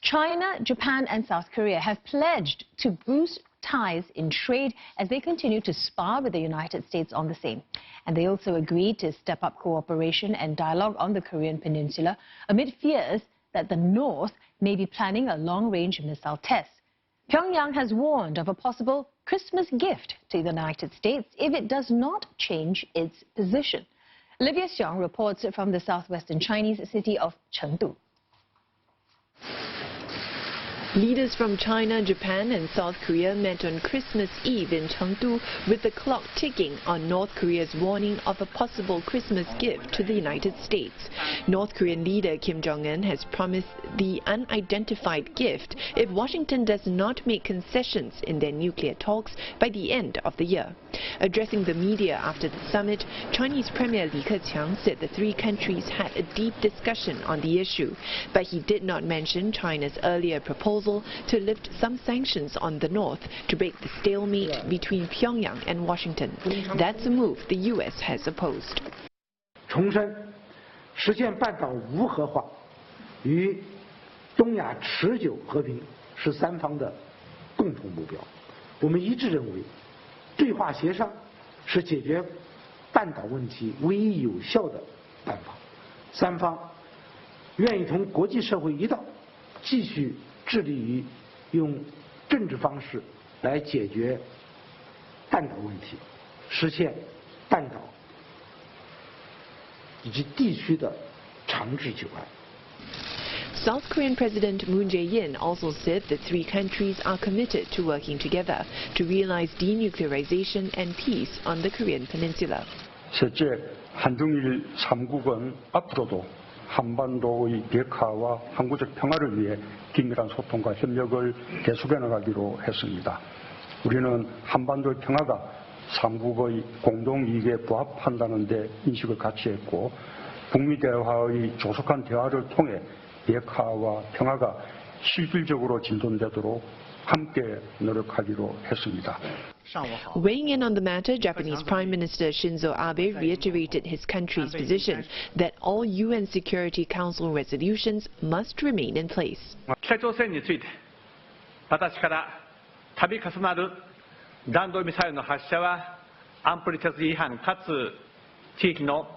China, Japan and South Korea have pledged to boost ties in trade as they continue to spar with the United States on the same. And they also agreed to step up cooperation and dialogue on the Korean Peninsula amid fears that the North may be planning a long-range missile test. Pyongyang has warned of a possible Christmas gift to the United States if it does not change its position. Olivia Xiong reports from the southwestern Chinese city of Chengdu. Leaders from China, Japan and South Korea met on Christmas Eve in Chengdu with the clock ticking on North Korea's warning of a possible Christmas gift to the United States. North Korean leader Kim Jong-un has promised the unidentified gift if Washington does not make concessions in their nuclear talks by the end of the year. Addressing the media after the summit, Chinese Premier Li Keqiang said the three countries had a deep discussion on the issue, but he did not mention China's earlier proposal to lift some sanctions on the North to break the stalemate between Pyongyang and Washington. That's a move the U.S. has opposed. 重申实现半岛无核化与东亚持久和平是三方的共同目标。我们一致认为，对话协商是解决半岛问题唯一有效的办法。三方愿意同国际社会一道，继续致力于用政治方式来解决半岛问题，实现半岛以及地区的长治久安。 South Korean President Moon Jae-in also said the three countries are committed to working together to realize denuclearization and peace on the Korean Peninsula. 셋째, 한중일 3국은 앞으로도 한반도의 비핵화와 항구적 평화를 위해 긴밀한 소통과 협력을 계속해 나가기로 했습니다. 우리는 한반도의 평화가 3국의 공동 이익에 부합한다는 데 인식을 같이 했고 북미 대화의 조속한 대화를 통해 비핵화와 평화가 실질적으로 진전되도록 함께 노력하기로 했습니다. Weighing in on the matter, Japanese Prime Minister Shinzo Abe reiterated his country's position that all UN Security Council resolutions must remain in place. 北朝鮮について、私から度重なる弾道ミサイルの発射は安保理決議違反かつ地域の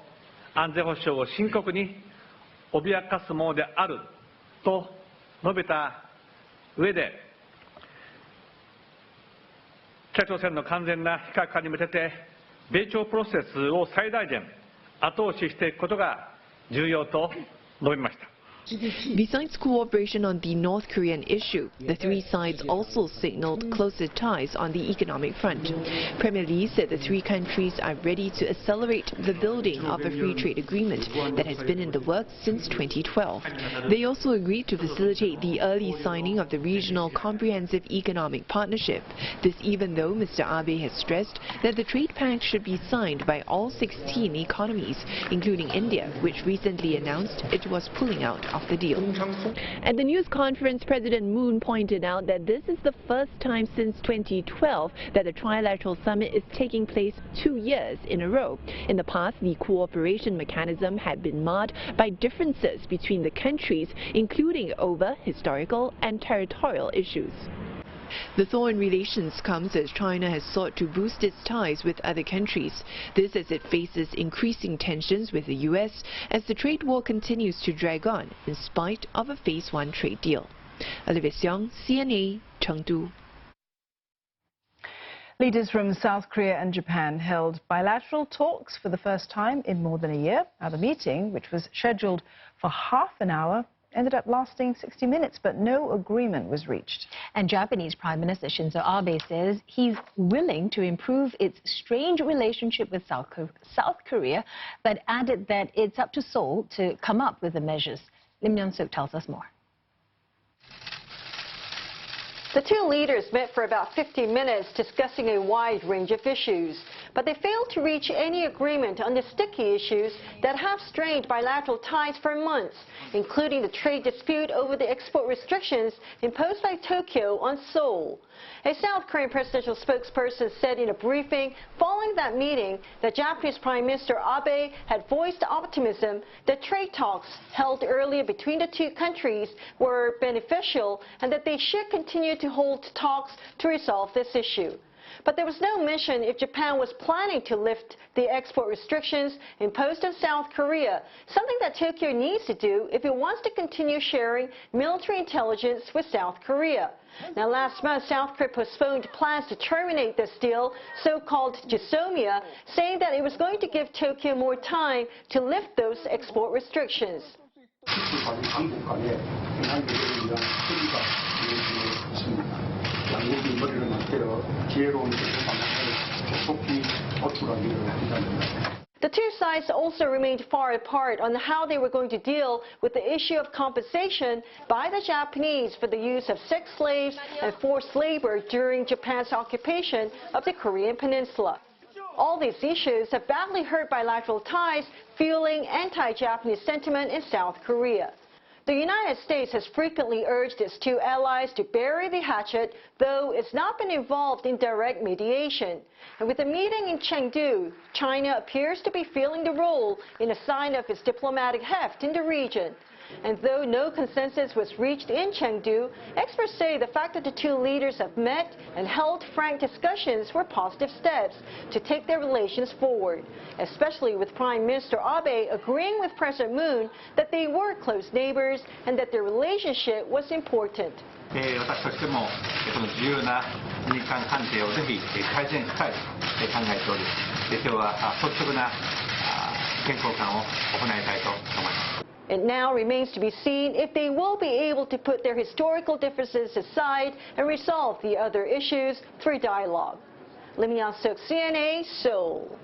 安全保障を深刻に脅かすものであると述べた上で、北朝鮮の完全な非核化に向けて米朝プロセスを最大限後押ししていくことが重要と述べました。 Besides cooperation on the North Korean issue, the three sides also signaled closer ties on the economic front. Premier Lee said the three countries are ready to accelerate the building of a free trade agreement that has been in the works since 2012. They also agreed to facilitate the early signing of the Regional Comprehensive Economic Partnership. This even though Mr. Abe has stressed that the trade pact should be signed by all 16 economies, including India, which recently announced it was pulling out of the deal. At the news conference, President Moon pointed out that this is the first time since 2012 that the trilateral summit is taking place 2 years in a row. In the past, the cooperation mechanism had been marred by differences between the countries, including over historical and territorial issues. The thaw in relations comes as China has sought to boost its ties with other countries. This as it faces increasing tensions with the U.S. as the trade war continues to drag on in spite of a Phase 1 trade deal. Olivia Xiong, CNA, Chengdu. Leaders from South Korea and Japan held bilateral talks for the first time in more than a year. Now, the meeting, which was scheduled for half an hour, ended up lasting 60 minutes, but no agreement was reached. And Japanese Prime Minister Shinzo Abe says he's willing to improve its strained relationship with South Korea, but added that it's up to Seoul to come up with the measures. Lim Myung-suk tells us more. The two leaders met for about 50 minutes discussing a wide range of issues, but they failed to reach any agreement on the sticky issues that have strained bilateral ties for months, including the trade dispute over the export restrictions imposed by Tokyo on Seoul. A South Korean presidential spokesperson said in a briefing following that meeting that Japanese Prime Minister Abe had voiced optimism that trade talks held earlier between the two countries were beneficial and that they should continue to hold talks to resolve this issue. But there was no mention if Japan was planning to lift the export restrictions imposed on South Korea, something that Tokyo needs to do if it wants to continue sharing military intelligence with South Korea. Now, last month, South Korea postponed plans to terminate this deal, so-called GSOMIA, saying that it was going to give Tokyo more time to lift those export restrictions. The two sides also remained far apart on how they were going to deal with the issue of compensation by the Japanese for the use of sex slaves and forced labor during Japan's occupation of the Korean Peninsula. All these issues have badly hurt bilateral ties, fueling anti-Japanese sentiment in South Korea. The United States has frequently urged its two allies to bury the hatchet, though it's not been involved in direct mediation. And with the meeting in Chengdu, China appears to be feeling the role in a sign of its diplomatic heft in the region. And though no consensus was reached in Chengdu, experts say the fact that the two leaders have met and held frank discussions were positive steps to take their relations forward, especially with Prime Minister Abe agreeing with President Moon that they were close neighbors and that their relationship was important. 私としてもこの重要な日韓関係をぜひ改善したいと考えており、今日は率直な意見交換を行いたいと思います。 It now remains to be seen if they will be able to put their historical differences aside and resolve the other issues through dialogue. Lim Yang-suk, CNA, Seoul.